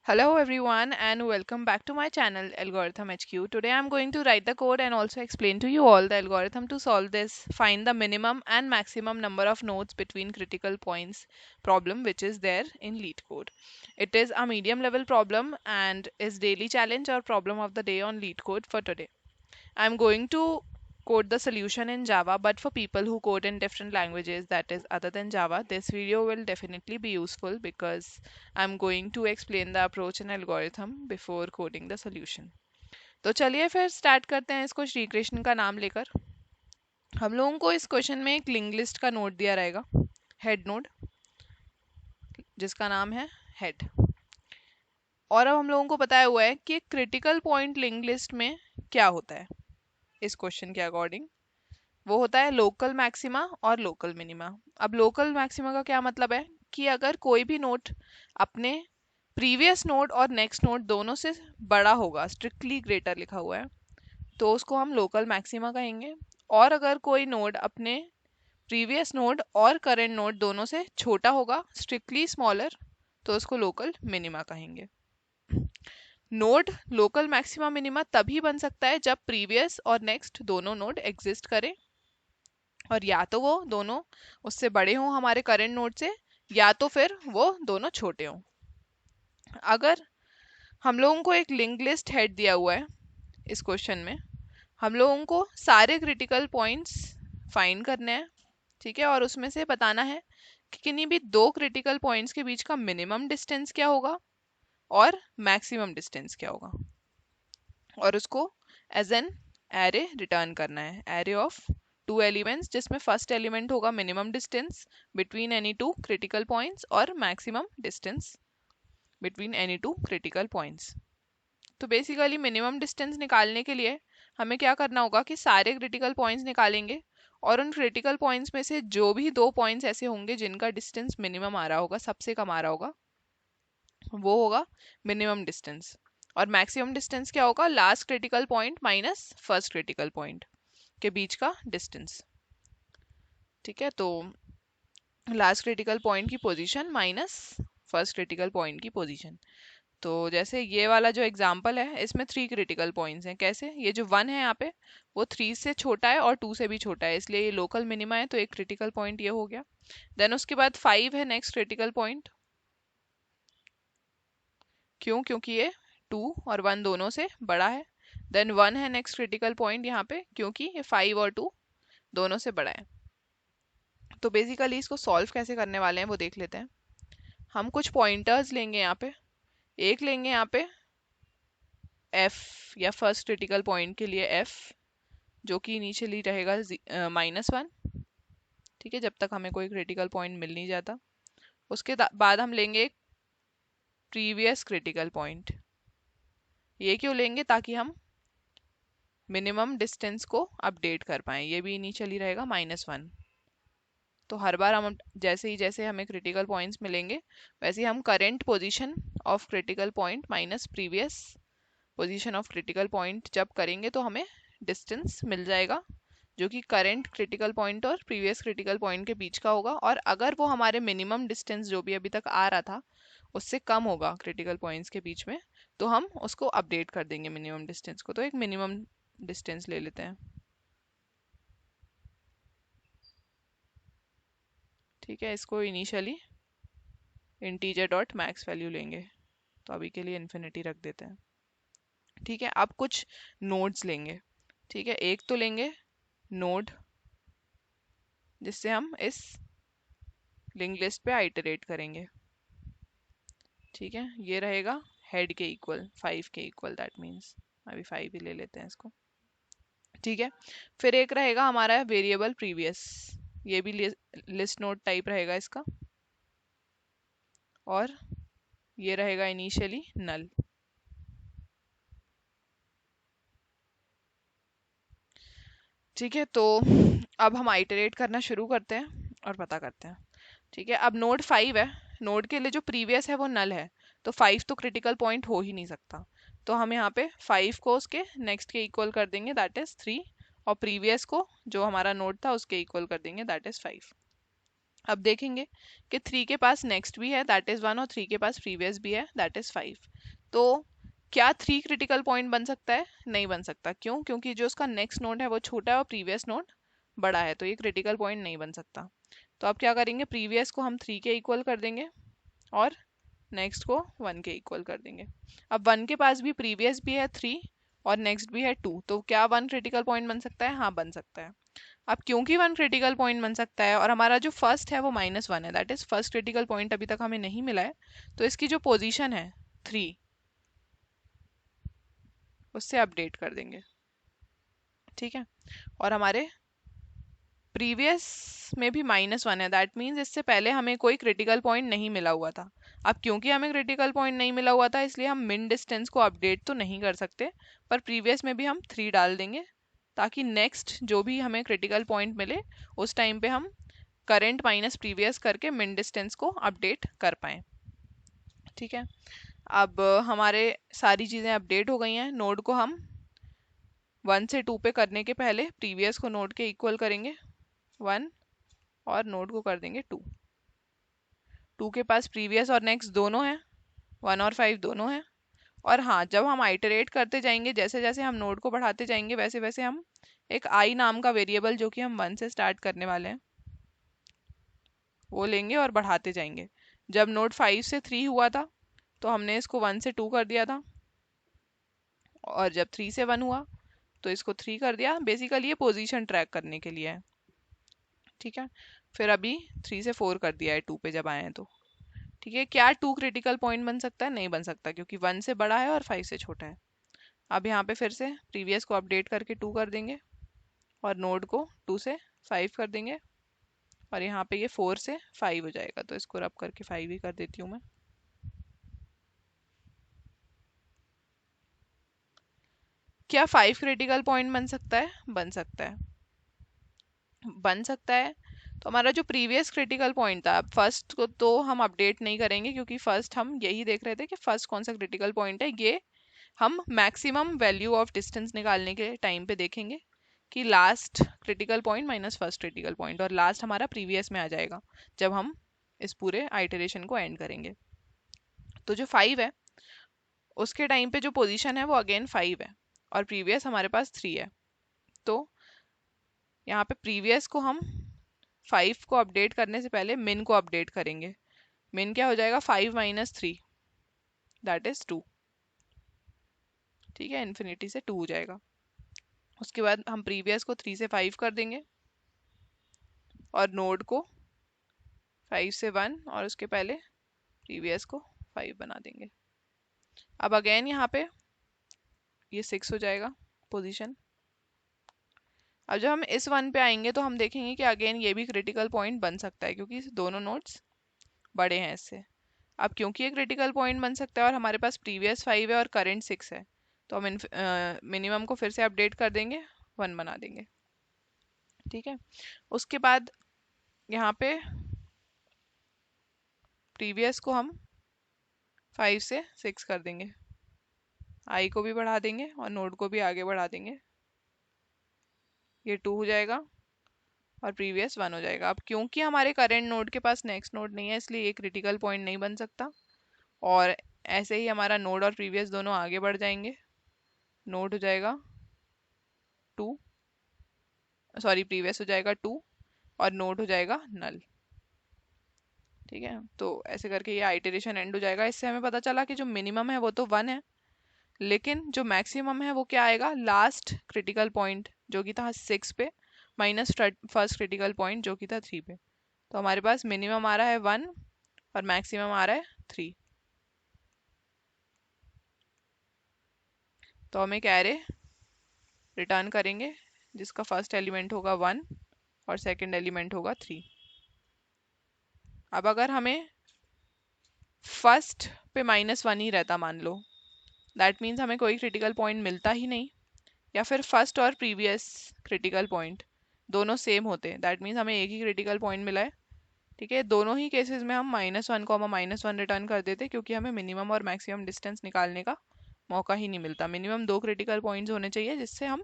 Hello everyone and welcome back to my channel Algorithm HQ. Today I'm going to write the code and also explain to you all the algorithm to solve this find the minimum and maximum number of nodes between critical points problem which is there in LeetCode. It is a medium level problem and is daily challenge or problem of the day on LeetCode for today. I'm going to code the solution in Java, but for people who code in different languages that is other than Java, this video will definitely be useful because I'm going to explain the approach and algorithm before coding the solution. तो चलिए फिर start करते हैं इसको श्री कृष्ण का नाम लेकर। हम लोगों को इस क्वेश्चन में एक लिंक लिस्ट का नोड दिया रहेगा, हेड नोड, जिसका नाम है हेड। और अब हम लोगों को बताया हुआ है कि क्रिटिकल पॉइंट लिंक लिस्ट में क्या होता है। इस क्वेश्चन के अकॉर्डिंग वो होता है लोकल मैक्सिमा और लोकल मिनिमा। अब लोकल मैक्सिमा का क्या मतलब है कि अगर कोई भी नोड अपने प्रीवियस नोड और नेक्स्ट नोड दोनों से बड़ा होगा, स्ट्रिक्टली ग्रेटर लिखा हुआ है, तो उसको हम लोकल मैक्सिमा कहेंगे। और अगर कोई नोड अपने प्रीवियस नोड और करेंट नोड दोनों से छोटा होगा, स्ट्रिक्टली स्मॉलर, तो उसको लोकल मिनिमा कहेंगे। नोड लोकल मैक्सिमा मिनिमा तभी बन सकता है जब प्रीवियस और नेक्स्ट दोनों नोड एग्जिस्ट करें, और या तो वो दोनों उससे बड़े हों हमारे करंट नोड से, या तो फिर वो दोनों छोटे हों। अगर हम लोगों को एक लिंक लिस्ट हेड दिया हुआ है इस क्वेश्चन में, हम लोगों को सारे क्रिटिकल पॉइंट्स फाइंड करने हैं, ठीक है, और उसमें से बताना है कि किन्हीं भी दो क्रिटिकल पॉइंट्स के बीच का मिनिमम डिस्टेंस क्या होगा और मैक्सिमम डिस्टेंस क्या होगा, और उसको एज एन एरे रिटर्न करना है, एरे ऑफ टू एलिमेंट्स, जिसमें फर्स्ट एलिमेंट होगा minimum distance between any two critical points और maximum distance between any two critical points. तो बेसिकली मिनिमम डिस्टेंस निकालने के लिए हमें क्या करना होगा कि सारे क्रिटिकल पॉइंट्स निकालेंगे, और उन क्रिटिकल पॉइंट्स में से जो भी दो पॉइंट्स ऐसे होंगे जिनका डिस्टेंस मिनिमम आ रहा होगा, सबसे कम आ रहा होगा, वो होगा मिनिमम डिस्टेंस। और मैक्सिमम डिस्टेंस क्या होगा, last critical point minus first critical point के बीच का डिस्टेंस। ठीक है, तो लास्ट क्रिटिकल पॉइंट की position minus first critical point की पोजीशन। तो जैसे ये वाला जो एग्जांपल है, इसमें थ्री क्रिटिकल पॉइंट्स हैं। कैसे, ये जो वन है यहाँ पे वो थ्री से छोटा है और टू से भी छोटा है, इसलिए ये लोकल मिनिमा है, तो एक क्रिटिकल पॉइंट ये हो गया। देन उसके बाद फाइव है नेक्स्ट क्रिटिकल पॉइंट। क्यों, क्योंकि ये टू और वन दोनों से बड़ा है। देन वन है नेक्स्ट क्रिटिकल पॉइंट यहाँ पे, क्योंकि ये फाइव और टू दोनों से बड़ा है। तो बेसिकली इसको सॉल्व कैसे करने वाले हैं वो देख लेते हैं। हम कुछ पॉइंटर्स लेंगे यहाँ पे, एक लेंगे यहाँ पे एफ, या फर्स्ट क्रिटिकल पॉइंट के लिए एफ, जो कि इनिशियली रहेगा -1, ठीक है, जब तक हमें कोई क्रिटिकल पॉइंट मिल नहीं जाता। उसके बाद हम लेंगे एक प्रीवियस क्रिटिकल पॉइंट। ये क्यों लेंगे, ताकि हम मिनिमम डिस्टेंस को अपडेट कर पाएँ। ये भी इनिशियली रहेगा -1। तो हर बार हम जैसे हमें क्रिटिकल पॉइंट्स मिलेंगे, वैसे ही हम current position of critical point minus previous position of critical point जब करेंगे तो हमें डिस्टेंस मिल जाएगा, जो कि करंट क्रिटिकल पॉइंट और प्रीवियस क्रिटिकल पॉइंट के बीच का होगा। और अगर वो हमारे मिनिमम डिस्टेंस जो भी अभी तक आ रहा था उससे कम होगा क्रिटिकल पॉइंट्स के बीच में, तो हम उसको अपडेट कर देंगे मिनिमम डिस्टेंस को। तो एक मिनिमम डिस्टेंस ले लेते हैं, ठीक है, इसको initially integer dot max value लेंगे, तो अभी के लिए इन्फिनिटी रख देते हैं। ठीक है, अब कुछ नोड्स लेंगे, ठीक है, एक तो लेंगे नोड जिससे हम इस लिंक लिस्ट पे आइटरेट करेंगे, ठीक है, ये रहेगा हेड के इक्वल, 5 के इक्वल, दैट मीन्स अभी 5 ही ले लेते हैं इसको, ठीक है। फिर एक रहेगा हमारा वेरिएबल प्रीवियस, ये भी लिस्ट नोड टाइप रहेगा इसका, और ये रहेगा इनिशियली नल। ठीक है, तो अब हम आइटरेट करना शुरू करते हैं और पता करते हैं। ठीक है, अब नोड 5 है, नोड के लिए जो प्रीवियस है वो नल है, तो 5 तो क्रिटिकल पॉइंट हो ही नहीं सकता, तो हम यहाँ पे 5 को उसके नेक्स्ट के इक्वल कर देंगे, दैट इज 3, और प्रीवियस को जो हमारा नोड था उसके इक्वल कर देंगे, दैट इज 5। अब देखेंगे कि 3 के पास नेक्स्ट भी है दैट इज 1 और 3 के पास प्रीवियस भी है दैट इज 5। तो क्या 3 क्रिटिकल पॉइंट बन सकता है? नहीं बन सकता। क्यों? क्योंकि जो उसका नेक्स्ट नोड है वो छोटा है और प्रीवियस नोड बड़ा है, तो ये क्रिटिकल पॉइंट नहीं बन सकता। तो अब क्या करेंगे, प्रीवियस को हम 3 के इक्वल कर देंगे और नेक्स्ट को 1 के इक्वल कर देंगे। अब 1 के पास भी प्रीवियस भी है 3 और नेक्स्ट भी है 2, तो क्या 1 क्रिटिकल पॉइंट बन सकता है? हाँ बन सकता है। अब क्योंकि 1 क्रिटिकल पॉइंट बन सकता है और हमारा जो फर्स्ट है वो -1 है, that is first critical point अभी तक हमें नहीं मिला है, तो इसकी जो पोजीशन है 3 उससे अपडेट कर देंगे। ठीक है, और हमारे प्रीवियस में भी -1 है, दैट मीन्स इससे पहले हमें कोई क्रिटिकल पॉइंट नहीं मिला हुआ था। अब क्योंकि हमें क्रिटिकल पॉइंट नहीं मिला हुआ था इसलिए हम मिन डिस्टेंस को अपडेट तो नहीं कर सकते, पर प्रीवियस में भी हम 3 डाल देंगे ताकि नेक्स्ट जो भी हमें क्रिटिकल पॉइंट मिले उस टाइम पे हम करंट माइनस प्रीवियस करके मिन डिस्टेंस को अपडेट कर पाएँ। ठीक है, अब हमारे सारी चीज़ें अपडेट हो गई हैं। नोड को हम 1 से 2 पे करने के पहले प्रीवियस को नोड के इक्वल करेंगे 1 और नोड को कर देंगे 2। 2 के पास प्रीवियस और नेक्स्ट दोनों हैं, 1 और 5 दोनों हैं। और हाँ, जब हम आइटरेट करते जाएंगे, जैसे जैसे हम नोड को बढ़ाते जाएंगे वैसे वैसे हम एक आई नाम का वेरिएबल जो कि हम 1 से स्टार्ट करने वाले हैं वो लेंगे और बढ़ाते जाएंगे। जब नोड 5 से 3 हुआ था तो हमने इसको 1 से 2 कर दिया था, और जब 3 से 1 हुआ तो इसको 3 कर दिया। बेसिकली ये पोजीशन ट्रैक करने के लिए है। ठीक है, फिर अभी 3 से 4 कर दिया है 2 पे जब आए हैं तो। ठीक है, क्या 2 क्रिटिकल पॉइंट बन सकता है? नहीं बन सकता, क्योंकि 1 से बड़ा है और 5 से छोटा है। अब यहाँ पे फिर से प्रीवियस को अपडेट करके 2 कर देंगे और नोड को 2 से 5 कर देंगे, और यहाँ पे ये 4 से 5 हो जाएगा, तो इसको रब करके 5 ही कर देती हूँ मैं। क्या 5 क्रिटिकल पॉइंट बन सकता है? बन सकता है, बन सकता है। तो हमारा जो प्रीवियस क्रिटिकल पॉइंट था, फर्स्ट को तो हम अपडेट नहीं करेंगे क्योंकि फर्स्ट हम यही देख रहे थे कि फर्स्ट कौन सा क्रिटिकल पॉइंट है। ये हम मैक्सिमम वैल्यू ऑफ डिस्टेंस निकालने के टाइम पे देखेंगे कि last critical point minus first critical point, और लास्ट हमारा प्रीवियस में आ जाएगा जब हम इस पूरे आइटरेशन को एंड करेंगे। तो जो 5 है उसके टाइम पे जो पोजीशन है वो अगेन 5 है और प्रीवियस हमारे पास 3 है। तो यहाँ पे प्रीवियस को हम 5 को अपडेट करने से पहले मिन को अपडेट करेंगे। मिन क्या हो जाएगा? 5 माइनस 3 दैट इज 2। ठीक है, इन्फिनिटी से 2 हो जाएगा। उसके बाद हम प्रीवियस को 3 से 5 कर देंगे और नोड को 5 से 1 और उसके पहले प्रीवियस को 5 बना देंगे। अब अगेन यहाँ पे ये 6 हो जाएगा पोजीशन। अब जब हम इस 1 पे आएंगे तो हम देखेंगे कि अगेन ये भी क्रिटिकल पॉइंट बन सकता है क्योंकि दोनों नोड्स बड़े हैं इससे। अब क्योंकि ये क्रिटिकल पॉइंट बन सकता है और हमारे पास प्रीवियस 5 है और करंट 6 है, तो हम मिनिमम को फिर से अपडेट कर देंगे, 1 बना देंगे। ठीक है, उसके बाद यहाँ पे प्रीवियस को हम 5 से 6 कर देंगे, आई को भी बढ़ा देंगे और नोड को भी आगे बढ़ा देंगे। ये 2 हो जाएगा और प्रीवियस 1 हो जाएगा। अब क्योंकि हमारे करेंट नोड के पास नेक्स्ट नोड नहीं है इसलिए ये क्रिटिकल पॉइंट नहीं बन सकता, और ऐसे ही हमारा नोड और प्रीवियस दोनों आगे बढ़ जाएंगे। नोड हो जाएगा 2, सॉरी प्रीवियस हो जाएगा 2 और नोड हो जाएगा नल। ठीक है, तो ऐसे करके ये आइटरेशन एंड हो जाएगा। इससे हमें पता चला कि जो मिनिमम है वो तो 1 है, लेकिन जो मैक्सिमम है वो क्या आएगा? लास्ट क्रिटिकल पॉइंट जो कि था 6 पे माइनस फर्स्ट क्रिटिकल पॉइंट जो कि था 3 पे। तो हमारे पास मिनिमम आ रहा है 1 और मैक्सिमम आ रहा है 3। तो हम एक एरे रिटर्न करेंगे जिसका फर्स्ट एलिमेंट होगा 1 और सेकंड एलिमेंट होगा 3। अब अगर हमें फर्स्ट पे -1 ही रहता मान लो, दैट मीन्स हमें कोई क्रिटिकल पॉइंट मिलता ही नहीं, या फिर फर्स्ट और प्रीवियस क्रिटिकल पॉइंट दोनों सेम होते, दैट मीन्स हमें एक ही क्रिटिकल पॉइंट मिला है। ठीक है, दोनों ही केसेस में हम -1 रिटर्न कर देते क्योंकि हमें मिनिमम और मैक्सिमम डिस्टेंस निकालने का मौका ही नहीं मिलता। मिनिमम 2 क्रिटिकल पॉइंट्स होने चाहिए जिससे हम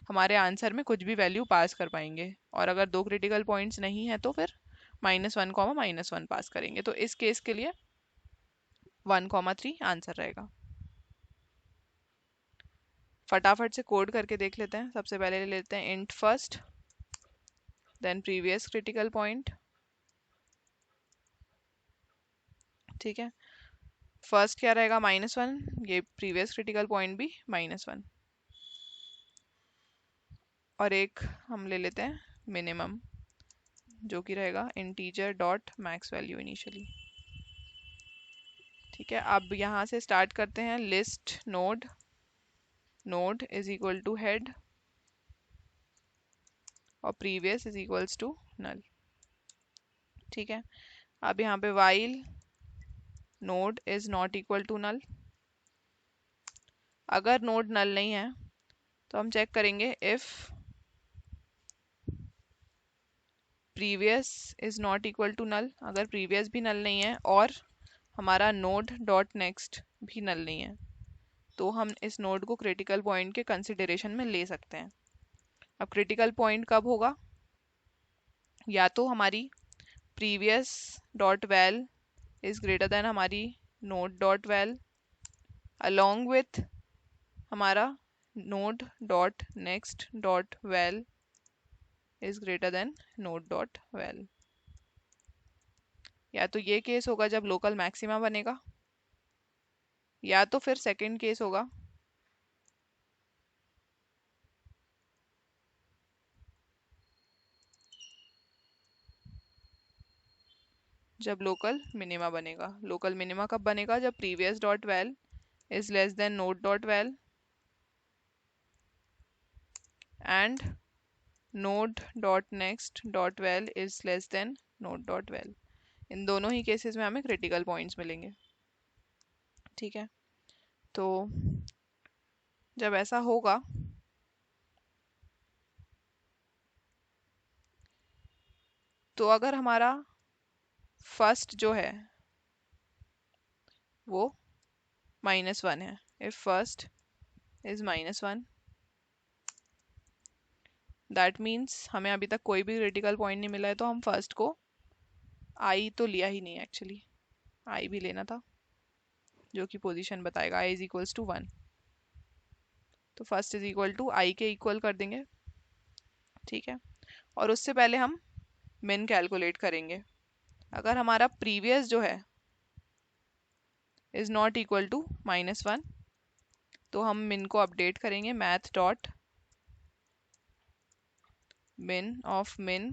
हमारे आंसर में कुछ भी वैल्यू पास कर पाएंगे, और अगर 2 क्रिटिकल पॉइंट्स नहीं है तो फिर -1, पास करेंगे। तो इस केस के लिए 1, 3 आंसर रहेगा। फटाफट से कोड करके देख लेते हैं। सबसे पहले ले लेते हैं int first, then previous critical point. ठीक है, फर्स्ट क्या रहेगा -1, ये प्रीवियस क्रिटिकल पॉइंट भी -1, और एक हम ले लेते हैं मिनिमम, जो कि रहेगा integer dot max value initially. ठीक है, अब यहाँ से स्टार्ट करते हैं list node, node is equal to head और previous is equals to null. ठीक है, अब यहाँ पे while node is not equal to null. अगर नोड नल नहीं है तो हम चेक करेंगे if previous is not equal to null. अगर प्रीवियस भी नल नहीं है और हमारा नोड डॉट नेक्स्ट भी नल नहीं है, तो हम इस नोड को क्रिटिकल पॉइंट के कंसिडरेशन में ले सकते हैं। अब क्रिटिकल पॉइंट कब होगा? या तो हमारी previous dot val is greater than हमारी node dot val along with हमारा node dot next dot val is greater than node dot val. या तो ये केस होगा जब लोकल मैक्सिमा बनेगा, या तो फिर सेकंड केस होगा जब लोकल मिनिमा बनेगा। लोकल मिनिमा कब बनेगा? जब previous dot val is less than node dot val and node dot next dot val is less than node dot val. इन दोनों ही केसेस में हमें क्रिटिकल पॉइंट्स मिलेंगे। ठीक है, तो जब ऐसा होगा तो अगर हमारा फर्स्ट जो है वो -1 है, if first is -1, that means हमें अभी तक कोई भी क्रिटिकल पॉइंट नहीं मिला है, तो हम फर्स्ट को आई तो लिया ही नहीं, एक्चुअली आई भी लेना था, जो कि पोजीशन बताएगा आई इज इक्वल्स टू 1। तो first is equal to I K equal कर देंगे। ठीक है, और उससे पहले हम मिन कैलकुलेट करेंगे। अगर हमारा प्रीवियस जो है इज नॉट इक्वल टू -1, तो हम मिन को अपडेट करेंगे मैथ डॉट मिन ऑफ मिन,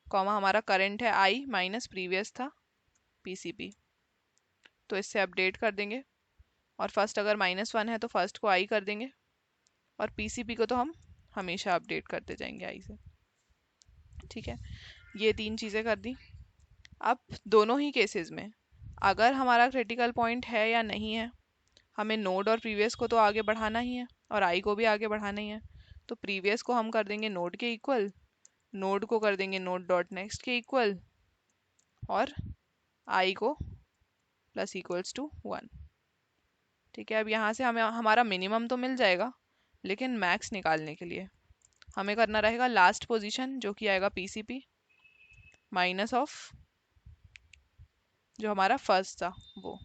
कॉमा हमारा करंट है आई माइनस प्रीवियस था पीसीपी, तो इससे अपडेट कर देंगे। और फर्स्ट अगर -1 है तो फर्स्ट को आई कर देंगे, और पीसीपी को तो हम हमेशा अपडेट करते जाएंगे आई से। ठीक है, ये तीन चीज़ें कर दी। अब दोनों ही केसेस में अगर हमारा क्रिटिकल पॉइंट है या नहीं है, हमें नोड और प्रीवियस को तो आगे बढ़ाना ही है और आई को भी आगे बढ़ाना ही है। तो प्रीवियस को हम कर देंगे नोड के इक्वल, नोड को कर देंगे नोड डॉट नेक्स्ट के इक्वल, और आई को प्लस इक्वल्स टू 1। ठीक है, अब यहाँ से हमें हमारा मिनिमम तो मिल जाएगा, लेकिन मैक्स निकालने के लिए हमें करना रहेगा लास्ट पोजीशन, जो कि आएगा पीसीपी माइनस ऑफ जो हमारा फर्स्ट था वो।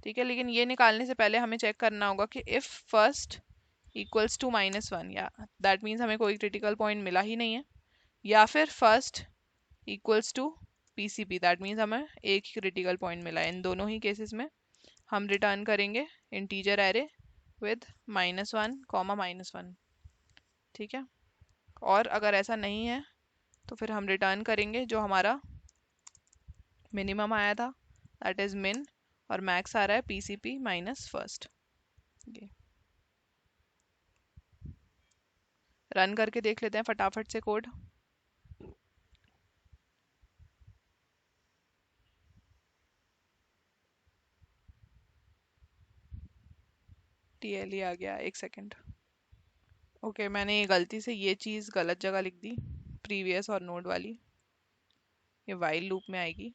ठीक है, लेकिन ये निकालने से पहले हमें चेक करना होगा कि इफ़ फर्स्ट इक्वल्स टू -1, या दैट मीन्स हमें कोई क्रिटिकल पॉइंट मिला ही नहीं है, या फिर first equals to PCP, that means हमें एक ही क्रिटिकल पॉइंट मिला है। इन दोनों ही केसेस में हम रिटर्न करेंगे इंटीजर एरे विद -1, -1। ठीक है, और अगर ऐसा नहीं है तो फिर हम रिटर्न करेंगे जो हमारा मिनिमम आया था, दैट इज मिन, और मैक्स आ रहा है पीसीपी माइनस फर्स्ट। ये रन करके देख लेते हैं फटाफट से कोड। टीएलई आ गया, एक सेकेंड। ओके, मैंने ये गलती से ये चीज़ गलत जगह लिख दी, प्रीवियस और नोड वाली, ये वाइल लूप में आएगी।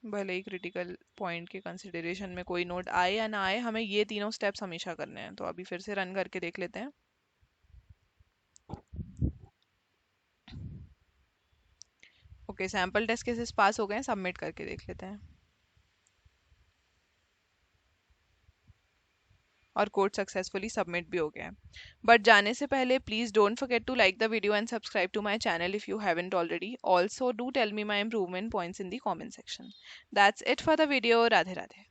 भले ही क्रिटिकल पॉइंट के कंसिडरेशन में कोई नोड आए या ना आए, हमें ये तीनों स्टेप्स हमेशा करने हैं। तो अभी फिर से रन करके देख लेते हैं। Okay, sample test cases pass हो गए हैं, सबमिट करके देख लेते हैं। और कोड सक्सेसफुली सबमिट भी हो गया है। बट जाने से पहले please don't forget to like the video and subscribe to my channel if you haven't already. Also do tell me my improvement points in the comment section. That's it for the video. Radhe Radhe.